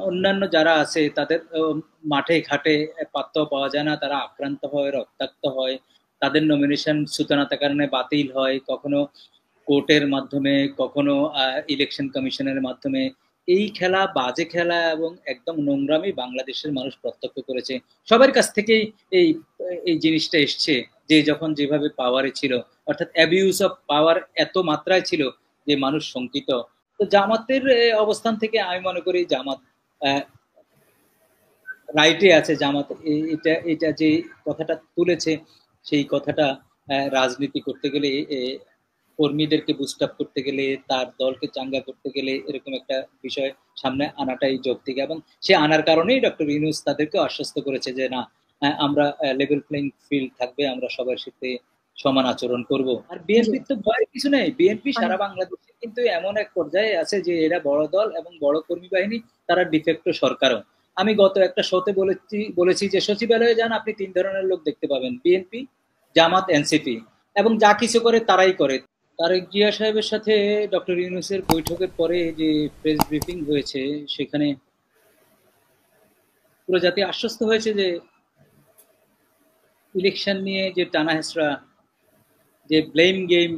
অন্যান্য যারা আছে তাদের মাঠে ঘাটে পাত্তাও পাওয়া যায় না, তারা আক্রান্ত হয়, রক্তাক্ত হয়, তাদের নমিনেশন সূচনাতার কারণে বাতিল হয়, কখনো কোর্টের মাধ্যমে, কখনো ইলেকশন কমিশনের মাধ্যমে। এই খেলা বাজে খেলা এবং একদম নোংরামি বাংলাদেশের মানুষ প্রত্যক্ষ করেছে। সবার কাছ থেকেই এই এই জিনিসটা এসছে, যে যখন যেভাবে পাওয়ারে ছিল, অর্থাৎ অ্যাবিউজ অফ পাওয়ার এত মাত্রায় ছিল যে মানুষ শঙ্কিত। তো জামাতের অবস্থান থেকে আমি মনে করি জামাত রাইটে আছে। জামাত এটা এটা যে কথাটা তুলেছে, সেই কথাটা রাজনীতি করতে গেলে, কর্মীদেরকে বুস্ট আপ করতে গেলে, তার দলকে চাঙ্গা করতে গেলে এরকম একটা বিষয় সামনে আনাটাই যৌক্তিক। এবং সে আনার কারণেই ডক্টর ইউনূস তাদেরকে আশ্বস্ত করেছে যে না, আমরা লেভেল প্লেইং ফিল্ড থাকবে, আমরা সবার সাথে সমান আচরণ করব। আর জি। বিএনপির তো ভয়ের কিছু নেই, বিএনপি আম, সারা বাংলাদেশে কিন্তু এমন এক পর্যায়ে আছে যে এরা বড় দল এবং বড় কর্মী বাহিনী, তারা ডিফেক্টো সরকারও। আমি গত একটা শোতে বলেছি যে সচিবালয়ে যান, আপনি তিন ধরনের লোক দেখতে পাবেন: বিএনপি, জামাত, এনসিপি, এবং যা কিছু করে তারাই করে। তারেক জিয়া সাহেবের সাথে ডক্টর ইউনূসের বৈঠকের পরে যে প্রেস ব্রিফিং হয়েছে, সেখানে পুরো জাতি আশ্বস্ত হয়েছে যে ইলেকশন নিয়ে যে টানা হেঁচড়া, যে ব্লেম গেম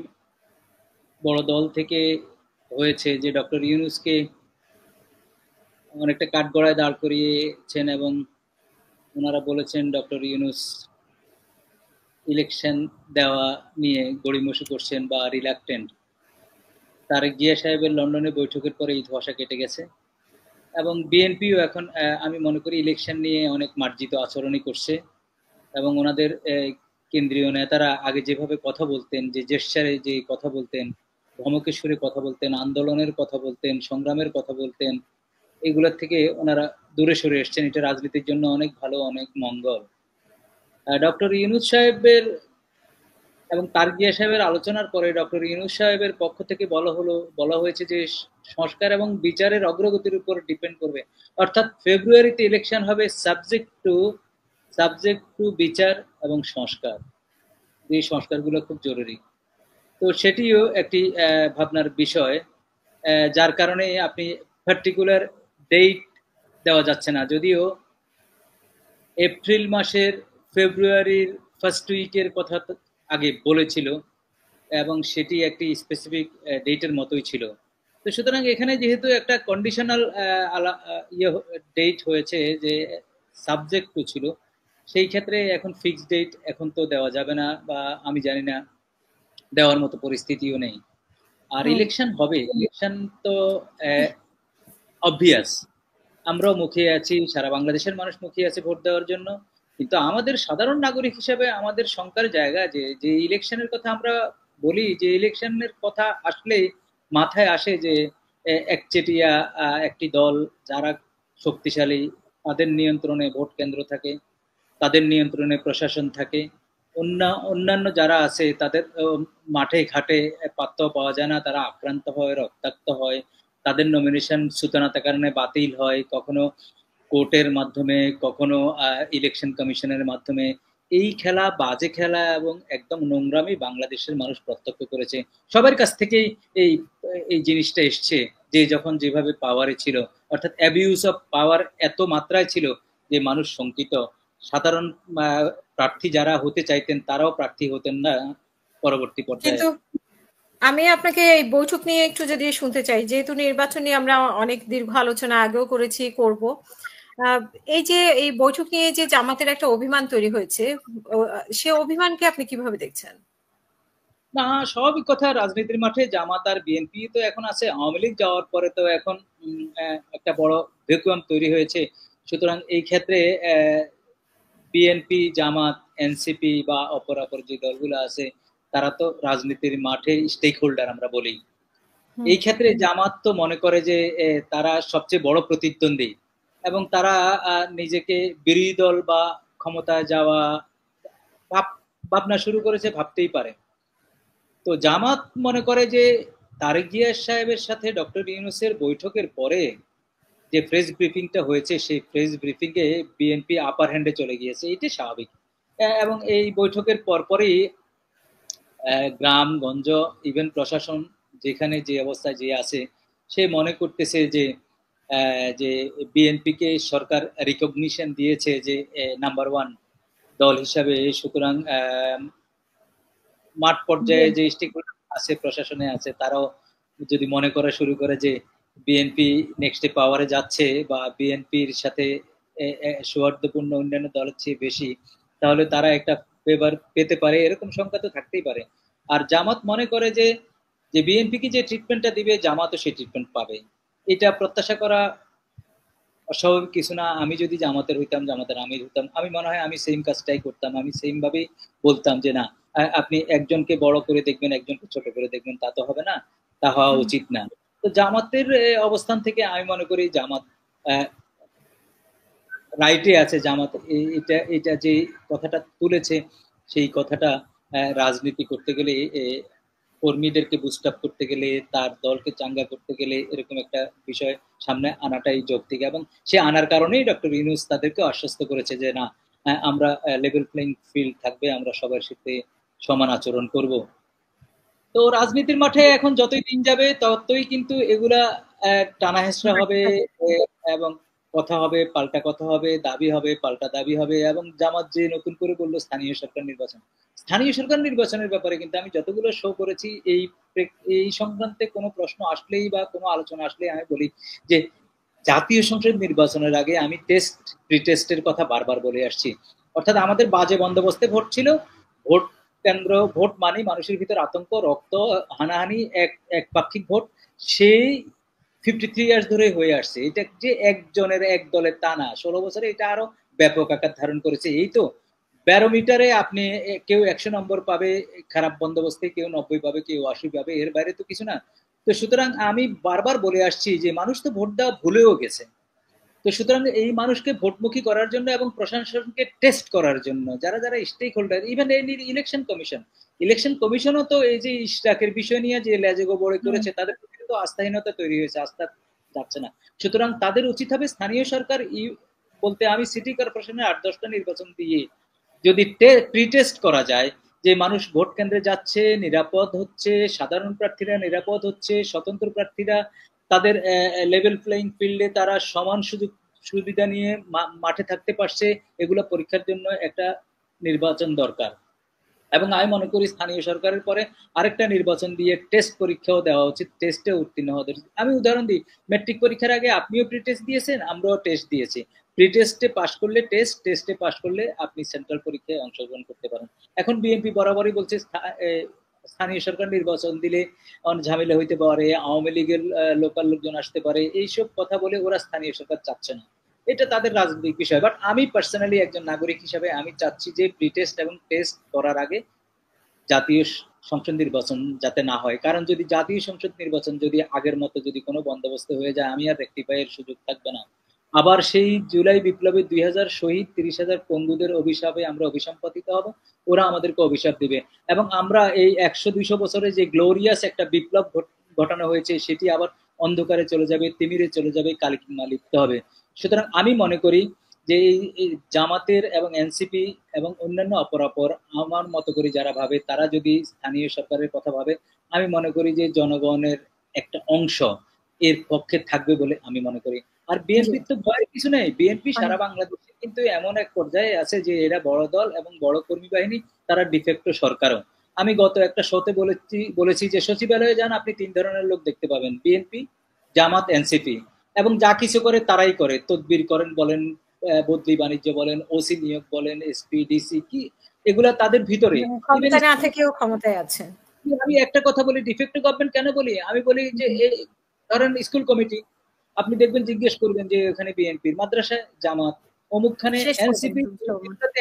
বড় দল থেকে হয়েছে, যে ডক্টর ইউনূসকে অনেকটা কাঠগড়ায় দাঁড় করিয়েছেন এবং ওনারা বলেছেন ডক্টর ইউনূস ইলেকশন দেওয়া নিয়ে গড়িমসি করছেন বা রিলাক্টেন্ট। তারেক জিয়া সাহেবের লন্ডনে বৈঠকের পরে এই ধোঁয়াশা কেটে গেছে। এবং বিএনপিও এখন আমি মনে করি ইলেকশন নিয়ে অনেক মার্জিত আচরণই করছে। এবং ওনাদের কেন্দ্রীয় নেতারা আগে যেভাবে কথা বলতেন, যে জেস্চারে যে কথা বলতেন, ধমকের সুরে কথা বলতেন, আন্দোলনের কথা বলতেন, সংগ্রামের কথা বলতেন, এগুলোর থেকে ওনারা দূরে সরে এসছেন। এটা রাজনীতির জন্য অনেক ভালো, অনেক মঙ্গল। ডক্টর ইউনূস সাহেবের এবং তারকিয়া সাহেবের আলোচনার পরে ডক্টর ইউনূস সাহেবের পক্ষ থেকে বলা হয়েছে যে সংস্কার এবং বিচারের অগ্রগতির উপর ডিপেন্ড করবে। অর্থাৎ ফেব্রুয়ারিতে ইলেকশন হবে সাবজেক্ট টু বিচার এবং সংস্কার। এই সংস্কারগুলো খুব জরুরি। তো সেটিও একটি ভাবনার বিষয়, যার কারণে আপনি পার্টিকুলার ডেট দেওয়া যাচ্ছে না। যদিও এপ্রিল মাসের ফেব্রুয়ারির ফার্স্ট উইকের কথা আগে বলেছিল, এবং সেটি একটি স্পেসিফিক ডেটের মতোই ছিল। তো সুতরাং এখানে যেহেতু একটা কন্ডিশনাল ডেট হয়েছে, যে সাবজেক্ট টু ছিল, সেই ক্ষেত্রে এখন ফিক্সড ডেট এখন তো দেওয়া যাবে না, বা আমি জানি না, দেওয়ার মতো পরিস্থিতিও নেই। আর হুম। ইলেকশন হবে, ইলেকশন তো অবভিয়াস, আমরাও মুখিয়ে আছি, সারা বাংলাদেশের মানুষ মুখিয়ে আছে ভোট দেওয়ার জন্য। কিন্তু আমাদের সাধারণ নাগরিক হিসেবে আমাদের শঙ্কার জায়গা, যে যে ইলেকশনের কথা আমরা বলি, যে ইলেকশনের কথা আসলে মাথায় আসে যে একচেটিয়া একটি দল, যারা শক্তিশালী, তাদের নিয়ন্ত্রণে ভোট কেন্দ্র থাকে, তাদের নিয়ন্ত্রণে প্রশাসন থাকে। অন্যান্য যারা আছে তাদের মাঠে ঘাটে পাত্তাও পাওয়া যায় না, তারা আক্রান্ত হয়, রক্তাক্ত হয়, তাদের নমিনেশন সূচনাতার কারণে বাতিল হয়, কখনো কোর্টের মাধ্যমে, কখনো ইলেকশন কমিশনের মাধ্যমে। এই খেলা বাজে খেলা এবং একদম নোংরামি বাংলাদেশের মানুষ প্রত্যক্ষ করেছে। সবার কাছ থেকেই এই এই জিনিসটা এসছে, যে যখন যেভাবে পাওয়ারে ছিল, অর্থাৎ অ্যাবিউজ অফ পাওয়ার এত মাত্রায় ছিল যে মানুষ শঙ্কিত। সাধারণ প্রার্থী যারা হতে চাইতেন তারাও প্রার্থী হতেন না পরবর্তী পর্যায়ে। কিন্তু আমি আপনাকে এই বৈঠক নিয়ে একটু যদি শুনতে চাই, যেহেতু নির্বাচন নিয়ে আমরা অনেক দীর্ঘ আলোচনা আগেও করেছি, করব। আহ, এই যে এই বৈঠক নিয়ে যে জামাতের একটা অভিমান তৈরি হয়েছে, সে অভিমানকে আপনি কিভাবে দেখছেন? না, সবই কথা। রাজনীতির মাঠে জামাত আর বিএনপি তো এখন আছে, আওয়ামী লীগ যাওয়ার পরে তো এখন একটা বড় ভ্যাকুয়াম তৈরি হয়েছে। সুতরাং এই ক্ষেত্রে বিএনপি, জামাত, এনসিপি বা অপর যে দলগুলো আছে, তারা তো রাজনীতির মাঠে স্টেক হোল্ডার আমরা বলি। হুম। এই ক্ষেত্রে জামাত তো মনে করে যে তারা সবচেয়ে বড় প্রতিদ্বন্দ্বী, এবং তারা নিজেকে বিরোধী দল বা ক্ষমতায় যাওয়া ভাবনা শুরু করেছে, ভাবতেই পারে। তো জামাত মনে করে যে তারেক জিয়া সাহেবের সাথে ডক্টর ইউনূসের বৈঠকের পরে যে প্রেস ব্রিফিংটা হয়েছে, সেই প্রেস ব্রিফিং এ বিএনপি আপার হ্যান্ডে চলে গিয়েছে, এটি স্বাভাবিক। এবং এই বৈঠকের পরপরই গ্রামগঞ্জ, ইভেন প্রশাসন যেখানে যে অবস্থায় যে আছে, সে মনে করতেছে যে যে বিএনপি কে সরকার রিকগনিশন দিয়েছে যে নাম্বার ওয়ান দল হিসাবে, সুতরাং মাঠ পর্যায়ে যে স্টেক আছে, প্রশাসনে আছে, তারাও যদি মনে করা শুরু করে যে বিএনপি নেক্সটে পাওয়ারে যাচ্ছে বা বিএনপির সাথে সৌহার্দ্যপূর্ণ অন্যান্য দলের চেয়ে বেশি, তাহলে তারা একটা ফেভার পেতে পারে, এরকম সংখ্যা তো থাকতেই পারে। আর জামাত মনে করে যে যে বিএনপি কি যে ট্রিটমেন্টটা দিবে জামাতও সেই ট্রিটমেন্ট পাবে, এটা প্রত্যাশা করা অস্বাভাবিক কিছু না। আমি যদি জামাতের হইতাম, জামাতের আমির হইতাম, আমি মনে হয় আমি সেম কাজটাই করতাম, আমি সেম ভাবেই বলতাম যে না, আপনি একজনকে বড় করে দেখবেন, একজনকে ছোট করে দেখবেন, তা তো হবে না, তা হওয়া উচিত না। তো জামাতের অবস্থান থেকে আমি মনে করি জামাত রাইটে আছে। জামাত এটা এটা যে কথাটা তুলেছে, সেই কথাটা রাজনীতি করতে গেলে, কর্মীদেরকে বুস্ট আপ করতে গেলে, তার দলকে চাঙ্গা করতে গেলে এরকম একটা বিষয় সামনে আনাটাই যৌক্তিক। এবং সে আনার কারণেই ডক্টর ইউনূস তাদেরকে আশ্বস্ত করেছে যে না, আমরা লেভেল প্লেইং ফিল্ড থাকবে, আমরা সবার সাথে সমান আচরণ করব। তো রাজনীতির মাঠে এখন যতই দিন যাবে ততই কিন্তু এগুলা টানা হেঁচড়া হবে, এবং কথা হবে, পাল্টা কথা হবে, দাবি হবে, পাল্টা দাবি হবে। এবং জামাত যে নতুন করে বললো স্থানীয় সরকার নির্বাচন, স্থানীয় সরকার নির্বাচনের ব্যাপারে কিন্তু আমি যতগুলো শো করেছি, এই সংক্রান্তে কোনো প্রশ্ন আসলেই বা কোনো আলোচনা আসলেই আমি বলি যে জাতীয় সংসদ নির্বাচনের আগে আমি টেস্ট প্রিটেস্টের কথা বারবার বলে আসছি। অর্থাৎ আমাদের বাজে বন্দোবস্তে ভোট ছিল, ভোট কেন্দ্র, ভোট মানে মানুষের ভিতর আতঙ্ক, রক্ত, হানাহানি, একপাক্ষিক ভোট, সেই 53 ইয়ার্স ধরে হয়ে আসছে। এটা যে একজনের এক দলের তা না, 16 বছরে এটা আরো ব্যাপক আকার ধারণ করেছে। এই তো ব্যারোমিটারে আপনি কেউ 100 নম্বর পাবে খারাপ বন্দোবস্তে, কেউ 90 পাবে, কেউ 80 পাবে, এর বাইরে তো কিছু না। তো সুতরাং আমি বারবার বলে আসছি যে মানুষ তো ভোট দেওয়া ভুলেও গেছে। তো সুতরাং এই মানুষকে ভোটমুখী করার জন্য এবং প্রশাসনকে টেস্ট করার জন্য যারা যারা স্টেক হোল্ডার, ইভেন এই ইলেকশন কমিশনও তো এই যে ইশরাকের বিষয় নিয়ে যে লেজে গোবরে করেছে, তাদের প্রতি তো আস্থাহীনতা তৈরি হয়েছে, আস্থা যাচ্ছে না। সুতরাং তাদের উচিত হবে স্থানীয় সরকার বলতে আমি সিটি কর্পোরেশনের 8-10টা নির্বাচন দিয়ে যদি প্রিটেস্ট করা যায় যে মানুষ ভোট কেন্দ্রে যাচ্ছে, নিরাপদ হচ্ছে, সাধারণ প্রার্থীরা নিরাপদ হচ্ছে, স্বতন্ত্র প্রার্থীরা তাদের লেভেল প্লেইং ফিল্ডে তারা সমান সুযোগ সুবিধা নিয়ে মাঠে থাকতে পারছে, এগুলো পরীক্ষার জন্য একটা নির্বাচন দরকার। এবং আমি মনে করি স্থানীয় সরকারের পরে আরেকটা নির্বাচন দিয়ে টেস্ট পরীক্ষাও দেওয়া উচিত, টেস্টে উত্তীর্ণ হওয়া উচিত। আমি উদাহরণ দিই, মেট্রিক পরীক্ষার আগে আপনিও প্রি টেস্ট দিয়েছেন, আমরাও টেস্ট দিয়েছি। প্রি টেস্টে পাশ করলে টেস্ট, টেস্টে পাশ করলে আপনি সেন্ট্রাল পরীক্ষায় অংশগ্রহণ করতে পারেন। এখন বিএনপি বরাবরই বলছে স্থানীয় সরকার নির্বাচন দিলে অনেক ঝামেলা হইতে পারে, আওয়ামী লীগের লোকাল লোকজন আসতে পারে, এইসব কথা বলে ওরা স্থানীয় সরকার চাচ্ছে না। এটা তাদের রাজনৈতিক বিষয়। বাট আমি পার্সোনালি একজন নাগরিক হিসাবে আমি চাচ্ছি যে প্রি টেস্ট এবং টেস্ট করার আগে জাতীয় সংসদ নির্বাচন যাতে না হয়। কারণ যদি জাতীয় সংসদ নির্বাচন যদি আগের মতো যদি কোনো বন্দোবস্ত হয়ে যায়, আমি আর রেক্টিফাইয়ের সুযোগ থাকবে না। আবার সেই জুলাই বিপ্লবে 2000 শহীদ, 30,000 পঙ্গুদের অভিশাপে আমরা অভিসম্পাদিত হব, ওরা আমাদেরকে অভিশাপ দিবে। এবং আমরা এই 100-200 বছরে যে গ্লোরিয়াস একটা বিপ্লব ঘটানো হয়েছে, সেটি আবার অন্ধকারে চলে যাবে, তিমিরে চলে যাবে, কালিমা লিপ্ত হবে। সুতরাং আমি মনে করি যে এই জামাতের এবং এনসিপি এবং অন্যান্য অপরাপর আমার মতো করে যারা ভাবে, তারা যদি স্থানীয় সরকারের কথা ভাবে, আমি মনে করি যে জনগণের একটা অংশ এর পক্ষে থাকবে বলে আমি মনে করি। আর বিএনপির তো ভয়ের কিছু নেই, বিএনপি সারা বাংলাদেশে কিন্তু এমন এক পর্যায়ে আছে যে এরা বড় দল এবং বড় কর্মী বাহিনী, তারা ডিফেক্টো সরকারও। আমি গত একটা শোতে বলেছি যে সচিবালয়ে যান, আপনি 3 ধরনের লোক দেখতে পাবেন, বিএনপি, জামাত, এনসিপি। এবং যা কিছু করে তারাই করে, তদবির করেন বলেন, বদলি বাণিজ্য বলেন, ওসি নিয়োগ বলেন, এসপি ডিসি কি, এগুলা তাদের ভিতরে। ক্ষমতা না থেকেও ক্ষমতায় আছে। আমি একটা কথা বলি, ডিফেক্টিভ গভর্নমেন্ট কেন বলি, আমি বলি যে ধরেন স্কুল কমিটি, আপনি দেখবেন, জিজ্ঞেস করবেন যে ওখানে বিএনপির, মাদ্রাসায় জামাত, অমুকখানে এনসিপি,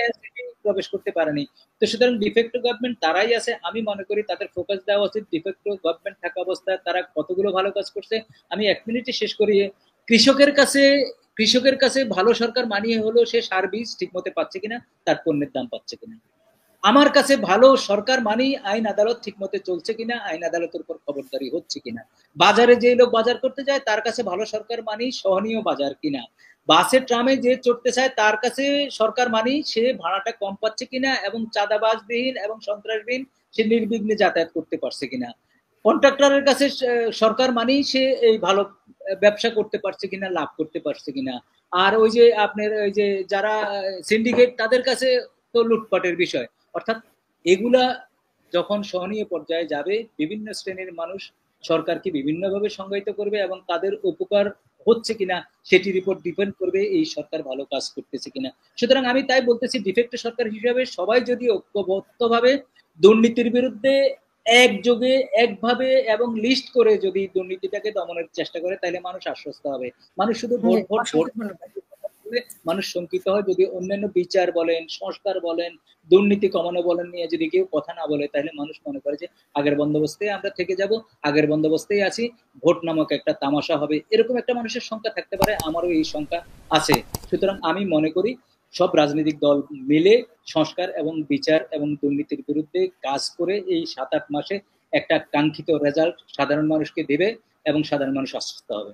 এনসিপি প্রবেশ করতে পারেনি। তো সুতরাং ডিফেক্টিভ গভর্নমেন্ট তারাই আছে। আমি মনে করি তাদের ফোকাস দেওয়া উচিত ডিফেক্টিভ গভর্নমেন্ট থাকা অবস্থায় তারা কতগুলো ভালো কাজ করছে। আমি 1 মিনিটে শেষ করি। কৃষকের কাছে ভালো সরকার মানিয়ে হলো সে সার বীজ ঠিক মতো পাচ্ছে কিনা, তার পণ্যের দাম পাচ্ছে কিনা। আমার কাছে ভালো সরকার মানেই আইন আদালত ঠিক মতো চলছে কিনা, আইন আদালতের উপর খবরদারি হচ্ছে কিনা। বাজারে যে লোক বাজার করতে যায় তার কাছে ভালো সরকার মানেই সহনীয় বাজার কিনা। বাসে ট্রামে যে চড়তে চায় তার কাছে সরকার মানেই সে ভাড়াটা কম পাচ্ছে কিনা, এবং চাঁদাবাজবিহীন এবং সন্ত্রাসবিহীন সে নির্বিঘ্নে যাতায়াত করতে পারছে কিনা। কন্ট্রাক্টরের কাছে সরকার মানেই সে এই ভালো ব্যবসা করতে পারছে কিনা, লাভ করতে পারছে কিনা। আর ওই যে আপনার ওই যে যারা সিন্ডিকেট, তাদের কাছে তো লুটপাটের বিষয়। অর্থাৎ এগুলা যখন সহনীয় পর্যায়ে যাবে, বিভিন্ন শ্রেণীর মানুষ সরকারকে বিভিন্নভাবে সংজ্ঞায়িত করবে এবং তাদের উপকার হচ্ছে কিনা সেটির উপর ডিপেন্ড করবে এই সরকার ভালো কাজ করতেছে কিনা। সুতরাং আমি তাই বলতেছি, ডিফেক্ট সরকার হিসাবে সবাই যদি ঐক্যবদ্ধভাবে দুর্নীতির বিরুদ্ধে একযোগে একভাবে এবং লিস্ট করে যদি দুর্নীতিটাকে দমনের চেষ্টা করে, তাহলে মানুষ আশ্বস্ত হবে। মানুষ শুধু ভোট ভোট ভোট মানুষ শঙ্কিত হয় যদি অন্যান্য বিচার বলেন, সংস্কার বলেন, দুর্নীতি কমানো বলেন নিয়ে যদি কেউ কথা না বলে, তাহলে মানুষ মনে করে যে আগের বন্দোবস্তে আমরা থেকে যাব, আগের বন্দোবস্তেই আছি, ভোট নামক একটা তামাশা হবে, এরকম একটা মানুষের সংখ্যা থাকতে পারে। আমারও এই সংখ্যা আছে। সুতরাং আমি মনে করি সব রাজনৈতিক দল মিলে সংস্কার এবং বিচার এবং দুর্নীতির বিরুদ্ধে কাজ করে এই 7-8 মাসে একটা কাঙ্ক্ষিত রেজাল্ট সাধারণ মানুষকে দেবে এবং সাধারণ মানুষ আশ্বস্ত হবে।